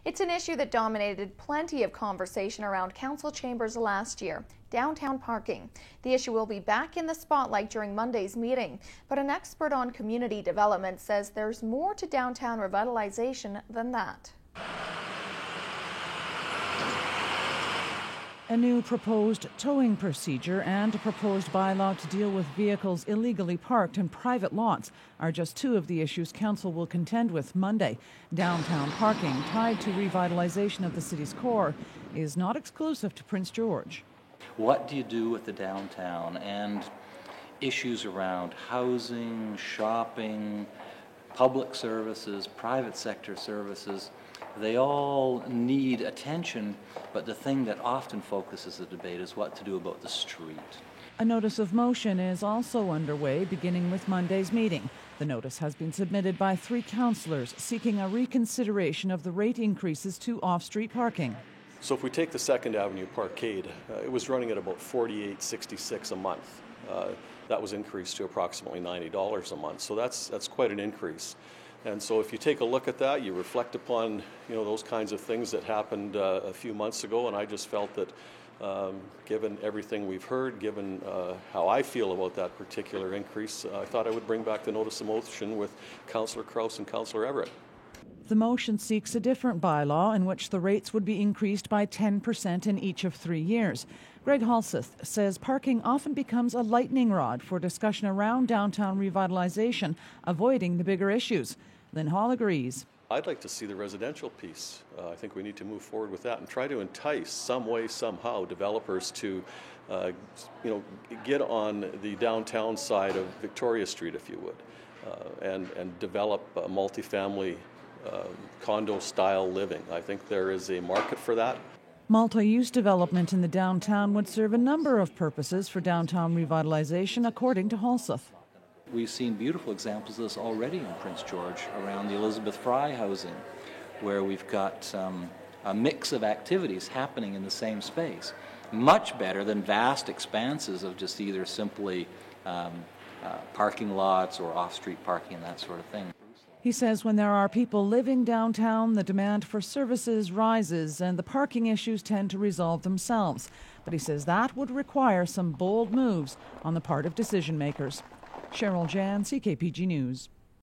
It's an issue that dominated plenty of conversation around council chambers last year. Downtown parking. The issue will be back in the spotlight during Monday's meeting, but an expert on community development says there's more to downtown revitalization than that. A new proposed towing procedure and a proposed bylaw to deal with vehicles illegally parked in private lots are just two of the issues council will contend with Monday. Downtown parking, tied to revitalization of the city's core, is not exclusive to Prince George. What do you do with the downtown and issues around housing, shopping, public services, private sector services? They all need attention, but the thing that often focuses the debate is what to do about the street. A notice of motion is also underway, beginning with Monday's meeting. The notice has been submitted by 3 councillors seeking a reconsideration of the rate increases to off-street parking. So if we take the 2nd Avenue Parkade, it was running at about $48.66 a month. That was increased to approximately $90 a month. So that's quite an increase. And so if you take a look at that, you reflect upon those kinds of things that happened a few months ago, and I just felt that given everything we've heard, given how I feel about that particular increase, I thought I would bring back the notice of motion with Councillor Kraus and Councillor Everett. The motion seeks a different bylaw in which the rates would be increased by 10% in each of 3 years. Greg Halseth says parking often becomes a lightning rod for discussion around downtown revitalization, avoiding the bigger issues. Lynn Hall agrees. I'd like to see the residential piece. I think we need to move forward with that and try to entice some way, somehow, developers to get on the downtown side of Victoria Street, if you would, and develop a multifamily condo-style living. I think there is a market for that. Multi-use development in the downtown would serve a number of purposes for downtown revitalization, according to Halseth. We've seen beautiful examples of this already in Prince George around the Elizabeth Fry housing, where we've got a mix of activities happening in the same space. Much better than vast expanses of just either simply parking lots or off-street parking and that sort of thing. He says when there are people living downtown, the demand for services rises and the parking issues tend to resolve themselves. But he says that would require some bold moves on the part of decision makers. Cheryl Jan, CKPG News.